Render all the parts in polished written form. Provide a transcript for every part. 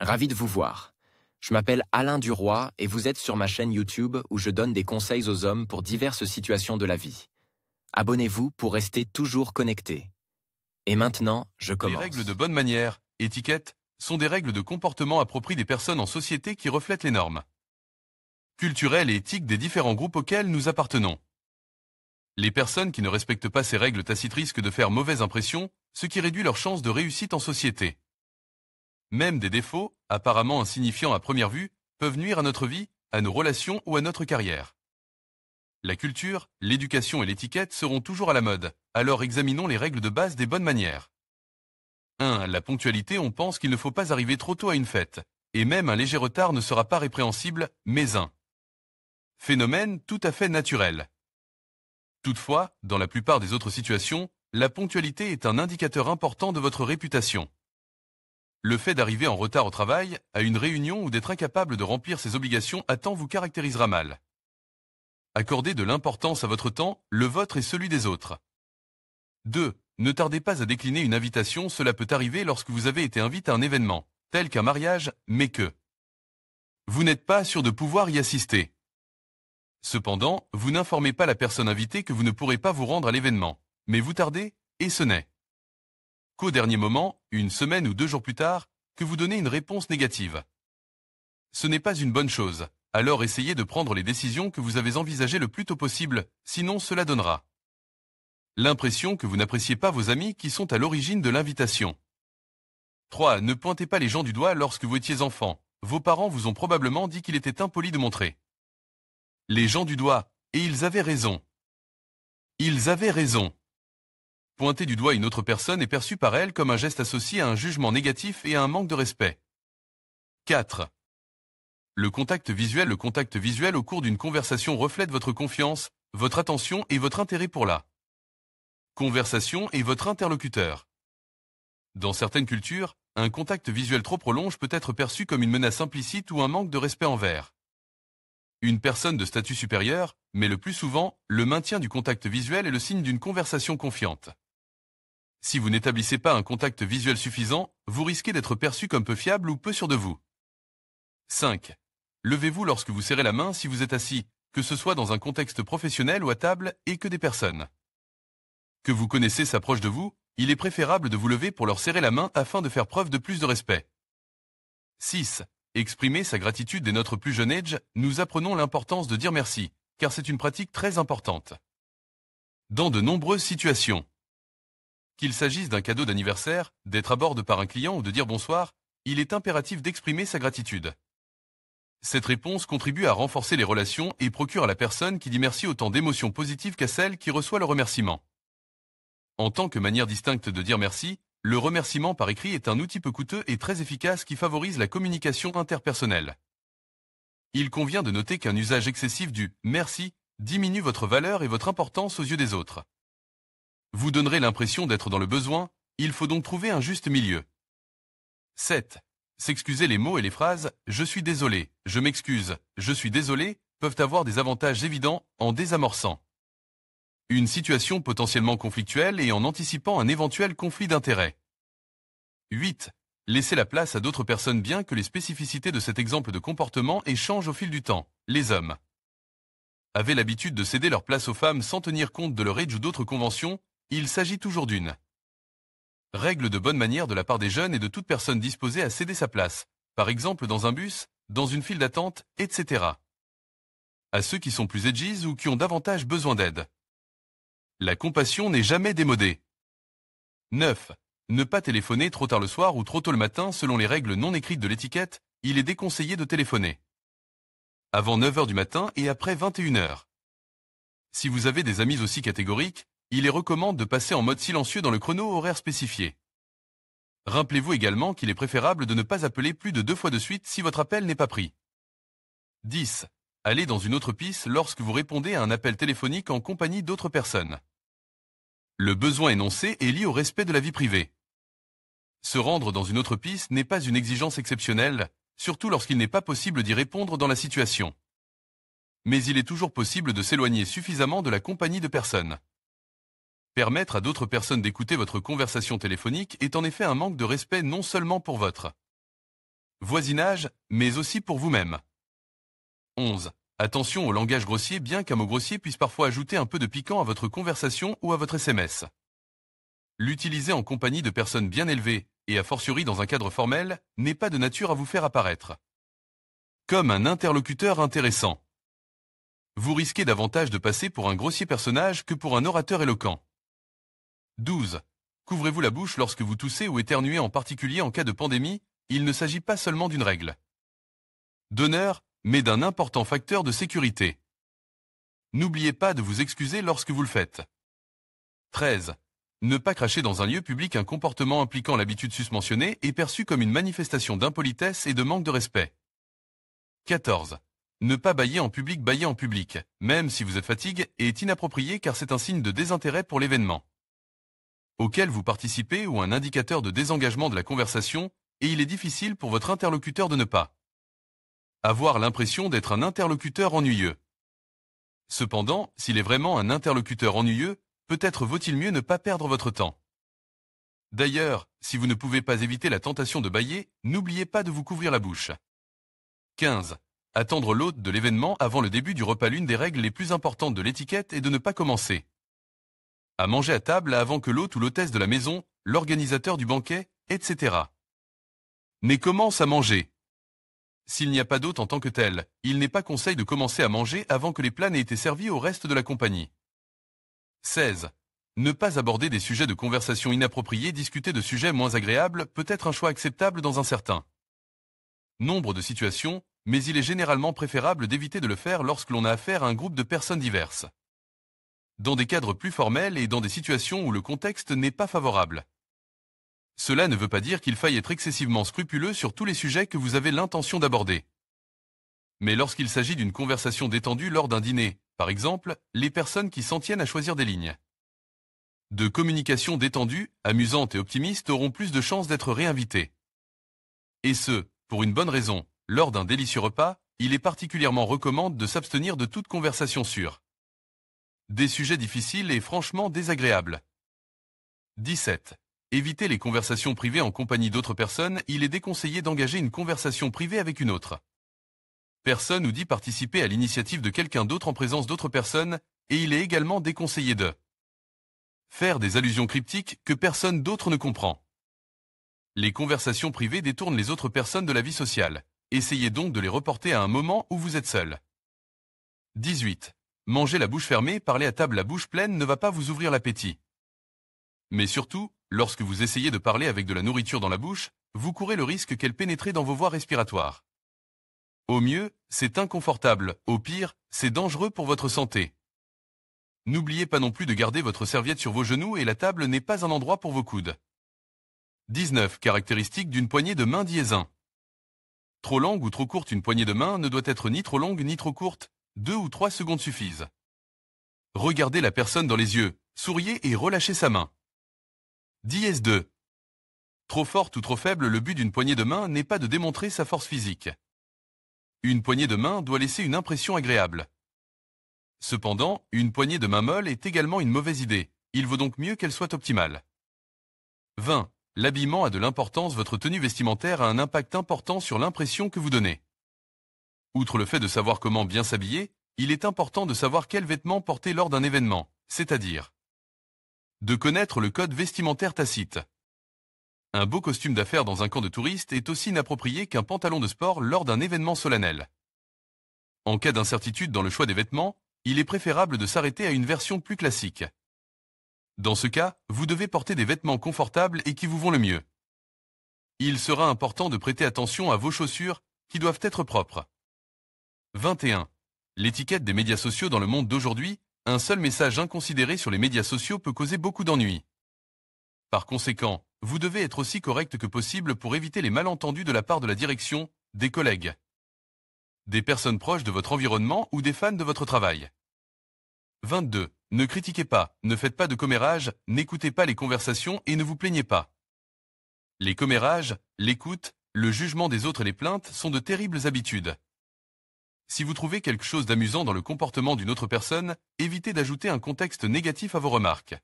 Ravi de vous voir. Je m'appelle Alain Duroy et vous êtes sur ma chaîne YouTube où je donne des conseils aux hommes pour diverses situations de la vie. Abonnez-vous pour rester toujours connecté. Et maintenant, je Les commence. règles de bonne manière, étiquette, sont des règles de comportement appropriées des personnes en société qui reflètent les normes culturelles et éthiques des différents groupes auxquels nous appartenons. Les personnes qui ne respectent pas ces règles tacites risquent de faire mauvaise impression, ce qui réduit leurs chances de réussite en société. Même des défauts, apparemment insignifiants à première vue, peuvent nuire à notre vie, à nos relations ou à notre carrière. La culture, l'éducation et l'étiquette seront toujours à la mode, alors examinons les règles de base des bonnes manières. 1. La ponctualité, on pense qu'il ne faut pas arriver trop tôt à une fête, et même un léger retard ne sera pas répréhensible, mais un phénomène tout à fait naturel. Toutefois, dans la plupart des autres situations, la ponctualité est un indicateur important de votre réputation. Le fait d'arriver en retard au travail, à une réunion ou d'être incapable de remplir ses obligations à temps vous caractérisera mal. Accordez de l'importance à votre temps, le vôtre et celui des autres. 2. Ne tardez pas à décliner une invitation, cela peut arriver lorsque vous avez été invité à un événement, tel qu'un mariage, mais que vous n'êtes pas sûr de pouvoir y assister. Cependant, vous n'informez pas la personne invitée que vous ne pourrez pas vous rendre à l'événement, mais vous tardez, et ce n'est qu'au dernier moment, une semaine ou 2 jours plus tard, que vous donnez une réponse négative. Ce n'est pas une bonne chose, alors essayez de prendre les décisions que vous avez envisagées le plus tôt possible, sinon cela donnera l'impression que vous n'appréciez pas vos amis qui sont à l'origine de l'invitation. 3. Ne pointez pas les gens du doigt lorsque vous étiez enfant, vos parents vous ont probablement dit qu'il était impoli de montrer les gens du doigt, et ils avaient raison. Ils avaient raison. Pointer du doigt une autre personne est perçu par elle comme un geste associé à un jugement négatif et à un manque de respect. 4. Le contact visuel au cours d'une conversation reflète votre confiance, votre attention et votre intérêt pour la conversation et votre interlocuteur. Dans certaines cultures, un contact visuel trop prolongé peut être perçu comme une menace implicite ou un manque de respect envers une personne de statut supérieur, mais le plus souvent, le maintien du contact visuel est le signe d'une conversation confiante. Si vous n'établissez pas un contact visuel suffisant, vous risquez d'être perçu comme peu fiable ou peu sûr de vous. 5. Levez-vous lorsque vous serrez la main si vous êtes assis, que ce soit dans un contexte professionnel ou à table, et que des personnes que vous connaissez s'approchent de vous, il est préférable de vous lever pour leur serrer la main afin de faire preuve de plus de respect. 6. Exprimer sa gratitude dès notre plus jeune âge, nous apprenons l'importance de dire merci, car c'est une pratique très importante. Dans de nombreuses situations, qu'il s'agisse d'un cadeau d'anniversaire, d'être à bord par un client ou de dire bonsoir, il est impératif d'exprimer sa gratitude. Cette réponse contribue à renforcer les relations et procure à la personne qui dit merci autant d'émotions positives qu'à celle qui reçoit le remerciement. En tant que manière distincte de dire merci, le remerciement par écrit est un outil peu coûteux et très efficace qui favorise la communication interpersonnelle. Il convient de noter qu'un usage excessif du « merci » diminue votre valeur et votre importance aux yeux des autres. Vous donnerez l'impression d'être dans le besoin, il faut donc trouver un juste milieu. 7. S'excuser. Les mots et les phrases « je suis désolé »,« je m'excuse »,« je suis désolé » peuvent avoir des avantages évidents en désamorçant une situation potentiellement conflictuelle et en anticipant un éventuel conflit d'intérêts. 8. Laissez la place à d'autres personnes. Bien que les spécificités de cet exemple de comportement échangent au fil du temps, les hommes avaient l'habitude de céder leur place aux femmes sans tenir compte de leur âge ou d'autres conventions, il s'agit toujours d'une règle de bonne manière de la part des jeunes et de toute personne disposée à céder sa place, par exemple dans un bus, dans une file d'attente, etc. À ceux qui sont plus edgy ou qui ont davantage besoin d'aide. La compassion n'est jamais démodée. 9. Ne pas téléphoner trop tard le soir ou trop tôt le matin. Selon les règles non écrites de l'étiquette, il est déconseillé de téléphoner avant 9 h du matin et après 21 h. Si vous avez des amis aussi catégoriques, il est recommandé de passer en mode silencieux dans le chrono horaire spécifié. Rappelez-vous également qu'il est préférable de ne pas appeler plus de 2 fois de suite si votre appel n'est pas pris. 10. Allez dans une autre pièce lorsque vous répondez à un appel téléphonique en compagnie d'autres personnes. Le besoin énoncé est lié au respect de la vie privée. Se rendre dans une autre pièce n'est pas une exigence exceptionnelle, surtout lorsqu'il n'est pas possible d'y répondre dans la situation. Mais il est toujours possible de s'éloigner suffisamment de la compagnie de personnes. Permettre à d'autres personnes d'écouter votre conversation téléphonique est en effet un manque de respect non seulement pour votre voisinage, mais aussi pour vous-même. 11. Attention au langage grossier, bien qu'un mot grossier puisse parfois ajouter un peu de piquant à votre conversation ou à votre SMS. L'utiliser en compagnie de personnes bien élevées, et a fortiori dans un cadre formel, n'est pas de nature à vous faire apparaître comme un interlocuteur intéressant. Vous risquez davantage de passer pour un grossier personnage que pour un orateur éloquent. 12. Couvrez-vous la bouche lorsque vous toussez ou éternuez, en particulier en cas de pandémie, il ne s'agit pas seulement d'une règle d'honneur, mais d'un important facteur de sécurité. N'oubliez pas de vous excuser lorsque vous le faites. 13. Ne pas cracher dans un lieu public. Un comportement impliquant l'habitude susmentionnée est perçu comme une manifestation d'impolitesse et de manque de respect. 14. Ne pas bâiller en public. Bâiller en public, même si vous êtes fatigué, est inapproprié car c'est un signe de désintérêt pour l'événement auquel vous participez ou un indicateur de désengagement de la conversation, et il est difficile pour votre interlocuteur de ne pas avoir l'impression d'être un interlocuteur ennuyeux. Cependant, s'il est vraiment un interlocuteur ennuyeux, peut-être vaut-il mieux ne pas perdre votre temps. D'ailleurs, si vous ne pouvez pas éviter la tentation de bâiller, n'oubliez pas de vous couvrir la bouche. 15. Attendre l'hôte de l'événement avant le début du repas. L'une des règles les plus importantes de l'étiquette est de ne pas commencer à manger à table avant que l'hôte ou l'hôtesse de la maison, l'organisateur du banquet, etc. ne commence à manger. S'il n'y a pas d'hôte en tant que tel, il n'est pas conseil de commencer à manger avant que les plats n'aient été servis au reste de la compagnie. 16. Ne pas aborder des sujets de conversation inappropriés. Discuter de sujets moins agréables peut être un choix acceptable dans un certain nombre de situations, mais il est généralement préférable d'éviter de le faire lorsque l'on a affaire à un groupe de personnes diverses, dans des cadres plus formels et dans des situations où le contexte n'est pas favorable. Cela ne veut pas dire qu'il faille être excessivement scrupuleux sur tous les sujets que vous avez l'intention d'aborder. Mais lorsqu'il s'agit d'une conversation détendue lors d'un dîner, par exemple, les personnes qui s'en tiennent à choisir des lignes de communication détendue, amusantes et optimistes auront plus de chances d'être réinvitées. Et ce, pour une bonne raison. Lors d'un délicieux repas, il est particulièrement recommandé de s'abstenir de toute conversation sur des sujets difficiles et franchement désagréables. 17. Évitez les conversations privées en compagnie d'autres personnes. Il est déconseillé d'engager une conversation privée avec une autre personne ou d'y participer à l'initiative de quelqu'un d'autre en présence d'autres personnes, et il est également déconseillé de faire des allusions cryptiques que personne d'autre ne comprend. Les conversations privées détournent les autres personnes de la vie sociale. Essayez donc de les reporter à un moment où vous êtes seul. 18. Manger la bouche fermée. Parler à table la bouche pleine ne va pas vous ouvrir l'appétit. Mais surtout, lorsque vous essayez de parler avec de la nourriture dans la bouche, vous courez le risque qu'elle pénètre dans vos voies respiratoires. Au mieux, c'est inconfortable. Au pire, c'est dangereux pour votre santé. N'oubliez pas non plus de garder votre serviette sur vos genoux, et la table n'est pas un endroit pour vos coudes. 19. Caractéristiques d'une poignée de main. 1. Trop longue ou trop courte. Une poignée de main ne doit être ni trop longue ni trop courte. 2 ou 3 secondes suffisent. Regardez la personne dans les yeux, souriez et relâchez sa main. 2. Trop forte ou trop faible. Le but d'une poignée de main n'est pas de démontrer sa force physique. Une poignée de main doit laisser une impression agréable. Cependant, une poignée de main molle est également une mauvaise idée. Il vaut donc mieux qu'elle soit optimale. 20. L'habillement a de l'importance. Votre tenue vestimentaire a un impact important sur l'impression que vous donnez. Outre le fait de savoir comment bien s'habiller, il est important de savoir quels vêtements porter lors d'un événement, c'est-à-dire de connaître le code vestimentaire tacite. Un beau costume d'affaires dans un camp de touristes est aussi inapproprié qu'un pantalon de sport lors d'un événement solennel. En cas d'incertitude dans le choix des vêtements, il est préférable de s'arrêter à une version plus classique. Dans ce cas, vous devez porter des vêtements confortables et qui vous vont le mieux. Il sera important de prêter attention à vos chaussures, qui doivent être propres. 21. L'étiquette des médias sociaux. Dans le monde d'aujourd'hui, un seul message inconsidéré sur les médias sociaux peut causer beaucoup d'ennuis. Par conséquent, vous devez être aussi correct que possible pour éviter les malentendus de la part de la direction, des collègues, des personnes proches de votre environnement ou des fans de votre travail. 22. Ne critiquez pas, ne faites pas de commérage, n'écoutez pas les conversations et ne vous plaignez pas. Les commérages, l'écoute, le jugement des autres et les plaintes sont de terribles habitudes. Si vous trouvez quelque chose d'amusant dans le comportement d'une autre personne, évitez d'ajouter un contexte négatif à vos remarques,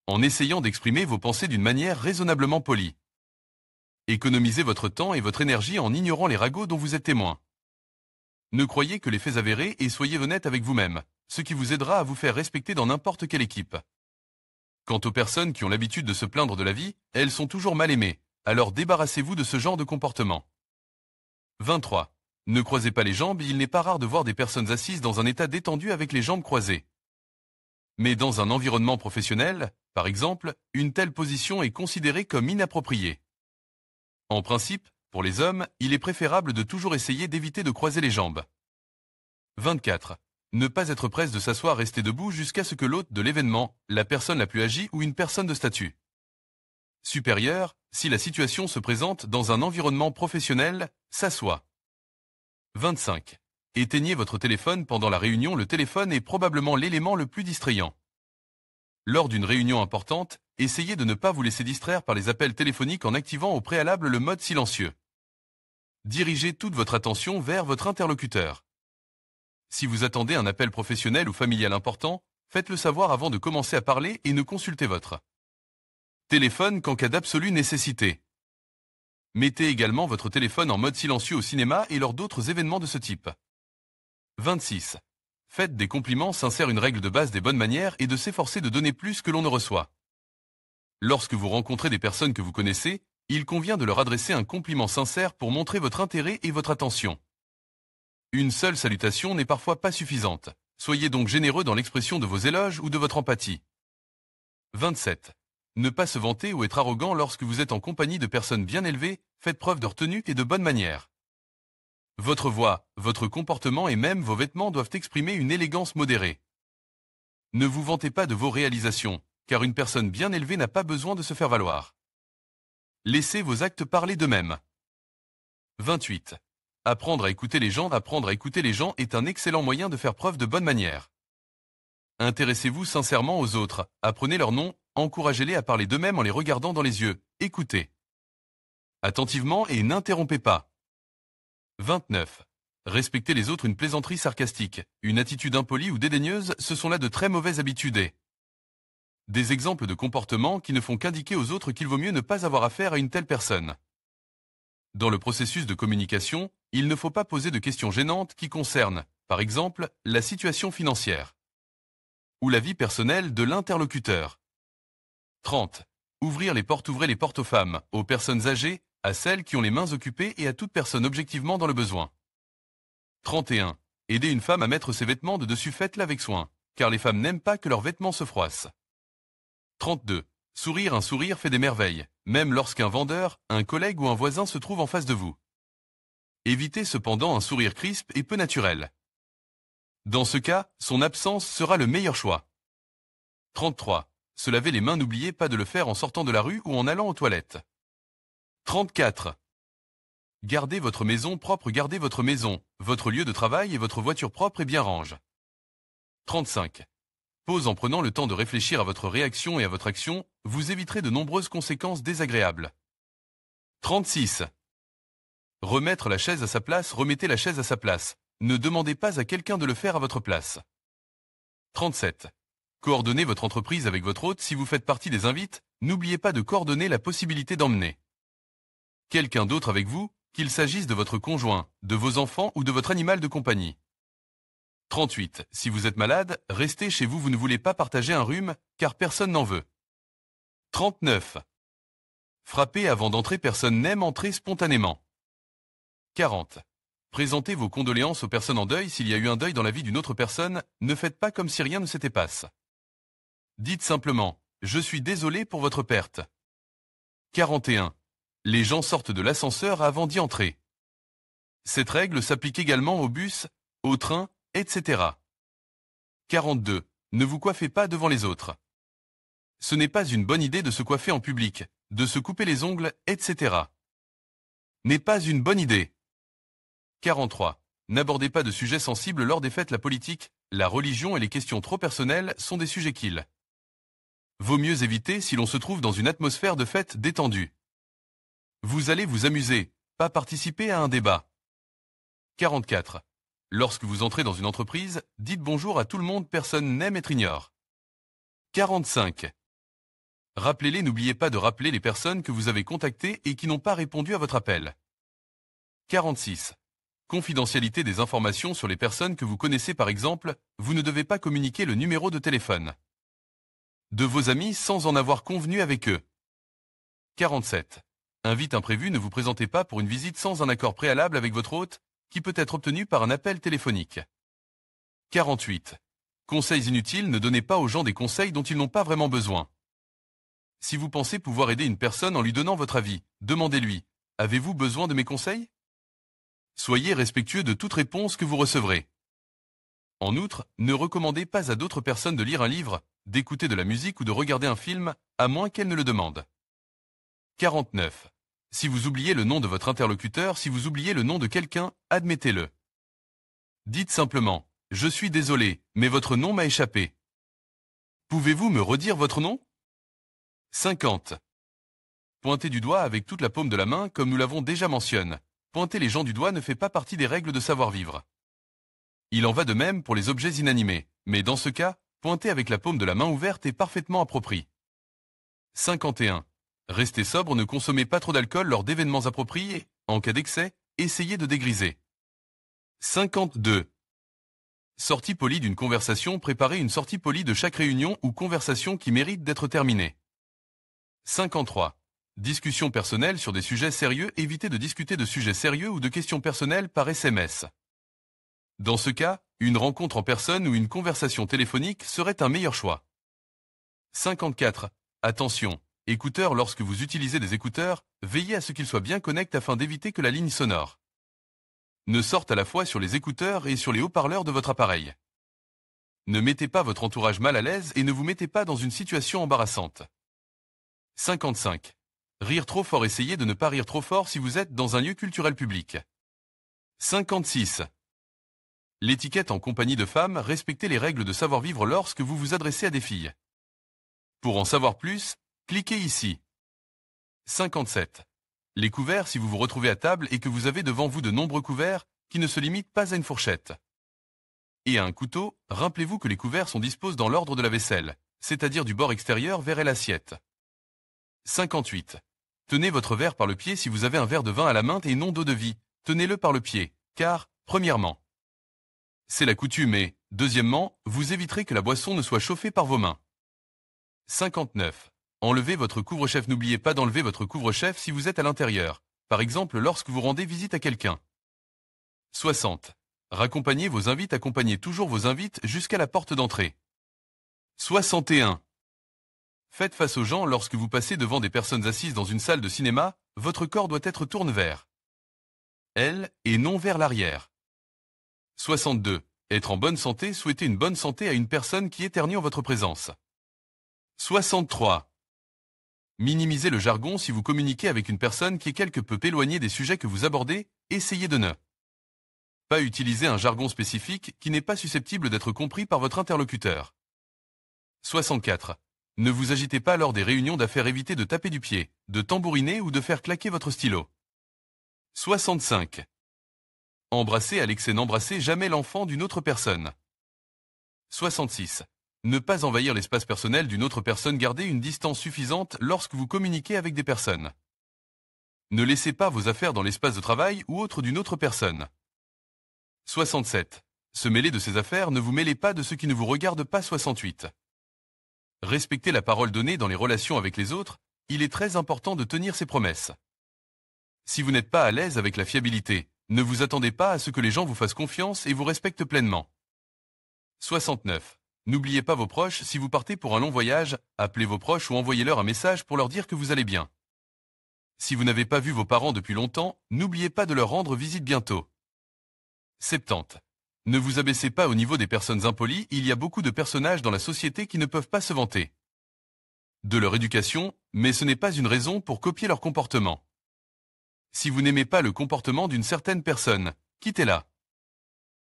en essayant d'exprimer vos pensées d'une manière raisonnablement polie. Économisez votre temps et votre énergie en ignorant les ragots dont vous êtes témoin. Ne croyez que les faits avérés et soyez honnête avec vous-même, ce qui vous aidera à vous faire respecter dans n'importe quelle équipe. Quant aux personnes qui ont l'habitude de se plaindre de la vie, elles sont toujours mal aimées, alors débarrassez-vous de ce genre de comportement. 23. Ne croisez pas les jambes, il n'est pas rare de voir des personnes assises dans un état détendu avec les jambes croisées. Mais dans un environnement professionnel, par exemple, une telle position est considérée comme inappropriée. En principe, pour les hommes, il est préférable de toujours essayer d'éviter de croiser les jambes. 24. Ne pas être presse de s'asseoir rester debout jusqu'à ce que l'hôte de l'événement, la personne la plus âgée ou une personne de statut supérieur, si la situation se présente dans un environnement professionnel, s'assoit. 25. Éteignez votre téléphone pendant la réunion. Le téléphone est probablement l'élément le plus distrayant. Lors d'une réunion importante, essayez de ne pas vous laisser distraire par les appels téléphoniques en activant au préalable le mode silencieux. Dirigez toute votre attention vers votre interlocuteur. Si vous attendez un appel professionnel ou familial important, faites-le savoir avant de commencer à parler et ne consultez votre téléphone qu'en cas d'absolue nécessité. Mettez également votre téléphone en mode silencieux au cinéma et lors d'autres événements de ce type. 26. Faites des compliments sincères. Une règle de base des bonnes manières est de s'efforcer de donner plus que l'on ne reçoit. Lorsque vous rencontrez des personnes que vous connaissez, il convient de leur adresser un compliment sincère pour montrer votre intérêt et votre attention. Une seule salutation n'est parfois pas suffisante. Soyez donc généreux dans l'expression de vos éloges ou de votre empathie. 27. Ne pas se vanter ou être arrogant lorsque vous êtes en compagnie de personnes bien élevées, faites preuve de retenue et de bonne manière. Votre voix, votre comportement et même vos vêtements doivent exprimer une élégance modérée. Ne vous vantez pas de vos réalisations, car une personne bien élevée n'a pas besoin de se faire valoir. Laissez vos actes parler d'eux-mêmes. 28. Apprendre à écouter les gens. Apprendre à écouter les gens est un excellent moyen de faire preuve de bonne manière. Intéressez-vous sincèrement aux autres, apprenez leur nom, encouragez-les à parler d'eux-mêmes en les regardant dans les yeux, écoutez attentivement et n'interrompez pas. 29. Respectez les autres. Une plaisanterie sarcastique, une attitude impolie ou dédaigneuse, ce sont là de très mauvaises habitudes et des exemples de comportements qui ne font qu'indiquer aux autres qu'il vaut mieux ne pas avoir affaire à une telle personne. Dans le processus de communication, il ne faut pas poser de questions gênantes qui concernent, par exemple, la situation financière ou la vie personnelle de l'interlocuteur. 30. Ouvrez les portes aux femmes, aux personnes âgées, à celles qui ont les mains occupées et à toute personne objectivement dans le besoin. 31. Aider une femme à mettre ses vêtements de dessus, faites-le avec soin, car les femmes n'aiment pas que leurs vêtements se froissent. 32. Sourire. Un sourire fait des merveilles, même lorsqu'un vendeur, un collègue ou un voisin se trouve en face de vous. Évitez cependant un sourire crisp et peu naturel. Dans ce cas, son absence sera le meilleur choix. 33. Se laver les mains. N'oubliez pas de le faire en sortant de la rue ou en allant aux toilettes. 34. Gardez votre maison propre. Gardez votre maison, votre lieu de travail et votre voiture propre et bien range. 35. Pause. En prenant le temps de réfléchir à votre réaction et à votre action, vous éviterez de nombreuses conséquences désagréables. 36. Remettre la chaise à sa place. Remettez la chaise à sa place. Ne demandez pas à quelqu'un de le faire à votre place. 37. Coordonnez votre entreprise avec votre hôte. Si vous faites partie des invités, n'oubliez pas de coordonner la possibilité d'emmener quelqu'un d'autre avec vous, qu'il s'agisse de votre conjoint, de vos enfants ou de votre animal de compagnie. 38. Si vous êtes malade, restez chez vous. Vous ne voulez pas partager un rhume, car personne n'en veut. 39. Frapper avant d'entrer. Personne n'aime entrer spontanément. 40. Présentez vos condoléances aux personnes en deuil. S'il y a eu un deuil dans la vie d'une autre personne, ne faites pas comme si rien ne s'était passé. Dites simplement « Je suis désolé pour votre perte ». 41. Les gens sortent de l'ascenseur avant d'y entrer. Cette règle s'applique également au bus, au train, etc. 42. Ne vous coiffez pas devant les autres. Ce n'est pas une bonne idée de se coiffer en public, de se couper les ongles, etc. N'est pas une bonne idée. 43. N'abordez pas de sujets sensibles lors des fêtes. La politique, la religion et les questions trop personnelles sont des sujets qu'il vaut mieux éviter si l'on se trouve dans une atmosphère de fête détendue. Vous allez vous amuser, pas participer à un débat. 44. Lorsque vous entrez dans une entreprise, dites bonjour à tout le monde. Personne n'aime être ignore. 45. Rappelez-les, n'oubliez pas de rappeler les personnes que vous avez contactées et qui n'ont pas répondu à votre appel. 46. Confidentialité des informations sur les personnes que vous connaissez par exemple, vous ne devez pas communiquer le numéro de téléphone de vos amis sans en avoir convenu avec eux. 47. Invite imprévu, ne vous présentez pas pour une visite sans un accord préalable avec votre hôte, qui peut être obtenu par un appel téléphonique. 48. Conseils inutiles, ne donnez pas aux gens des conseils dont ils n'ont pas vraiment besoin. Si vous pensez pouvoir aider une personne en lui donnant votre avis, demandez-lui « Avez-vous besoin de mes conseils ?» Soyez respectueux de toute réponse que vous recevrez. En outre, ne recommandez pas à d'autres personnes de lire un livre, d'écouter de la musique ou de regarder un film, à moins qu'elles ne le demandent. 49. Si vous oubliez le nom de votre interlocuteur, si vous oubliez le nom de quelqu'un, admettez-le. Dites simplement « Je suis désolé, mais votre nom m'a échappé. Pouvez-vous me redire votre nom ?» 50. Pointer du doigt avec toute la paume de la main, comme nous l'avons déjà mentionné. Pointer les gens du doigt ne fait pas partie des règles de savoir-vivre. Il en va de même pour les objets inanimés, mais dans ce cas, pointer avec la paume de la main ouverte est parfaitement approprié. 51. Restez sobre, ne consommez pas trop d'alcool lors d'événements appropriés. En cas d'excès, essayez de dégriser. 52. Sortie polie d'une conversation, préparez une sortie polie de chaque réunion ou conversation qui mérite d'être terminée. 53. Discussion personnelle sur des sujets sérieux, évitez de discuter de sujets sérieux ou de questions personnelles par SMS. Dans ce cas, une rencontre en personne ou une conversation téléphonique serait un meilleur choix. 54. Attention, écouteurs, lorsque vous utilisez des écouteurs, veillez à ce qu'ils soient bien connectés afin d'éviter que la ligne sonore ne sorte à la fois sur les écouteurs et sur les haut-parleurs de votre appareil. Ne mettez pas votre entourage mal à l'aise et ne vous mettez pas dans une situation embarrassante. 55. Rire trop fort, essayez de ne pas rire trop fort si vous êtes dans un lieu culturel public. 56. L'étiquette en compagnie de femmes, respectez les règles de savoir-vivre lorsque vous vous adressez à des filles. Pour en savoir plus, cliquez ici. 57. Les couverts, si vous vous retrouvez à table et que vous avez devant vous de nombreux couverts qui ne se limitent pas à une fourchette et à un couteau, rappelez-vous que les couverts sont disposés dans l'ordre de la vaisselle, c'est-à-dire du bord extérieur vers l'assiette. 58. Tenez votre verre par le pied si vous avez un verre de vin à la main et non d'eau de vie, tenez-le par le pied, car, premièrement, c'est la coutume et, deuxièmement, vous éviterez que la boisson ne soit chauffée par vos mains. 59. Enlevez votre couvre-chef, n'oubliez pas d'enlever votre couvre-chef si vous êtes à l'intérieur, par exemple lorsque vous rendez visite à quelqu'un. 60. Raccompagnez vos invités, accompagnez toujours vos invités jusqu'à la porte d'entrée. 61. Faites face aux gens lorsque vous passez devant des personnes assises dans une salle de cinéma, votre corps doit être tourné vers elles et non vers l'arrière. 62. Être en bonne santé, souhaitez une bonne santé à une personne qui éternue en votre présence. 63. Minimisez le jargon si vous communiquez avec une personne qui est quelque peu éloignée des sujets que vous abordez, essayez de ne pas utiliser un jargon spécifique qui n'est pas susceptible d'être compris par votre interlocuteur. 64. Ne vous agitez pas lors des réunions d'affaires, évitez de taper du pied, de tambouriner ou de faire claquer votre stylo. 65. Embrasser à l'excès, n'embrassez jamais l'enfant d'une autre personne. 66. Ne pas envahir l'espace personnel d'une autre personne, gardez une distance suffisante lorsque vous communiquez avec des personnes. Ne laissez pas vos affaires dans l'espace de travail ou autre d'une autre personne. 67. Se mêler de ses affaires, ne vous mêlez pas de ce qui ne vous regarde pas. 68. Respectez la parole donnée dans les relations avec les autres, il est très important de tenir ses promesses. Si vous n'êtes pas à l'aise avec la fiabilité, ne vous attendez pas à ce que les gens vous fassent confiance et vous respectent pleinement. 69. N'oubliez pas vos proches, si vous partez pour un long voyage, appelez vos proches ou envoyez-leur un message pour leur dire que vous allez bien. Si vous n'avez pas vu vos parents depuis longtemps, n'oubliez pas de leur rendre visite bientôt. 70. Ne vous abaissez pas au niveau des personnes impolies, il y a beaucoup de personnages dans la société qui ne peuvent pas se vanter de leur éducation, mais ce n'est pas une raison pour copier leur comportement. Si vous n'aimez pas le comportement d'une certaine personne, quittez-la.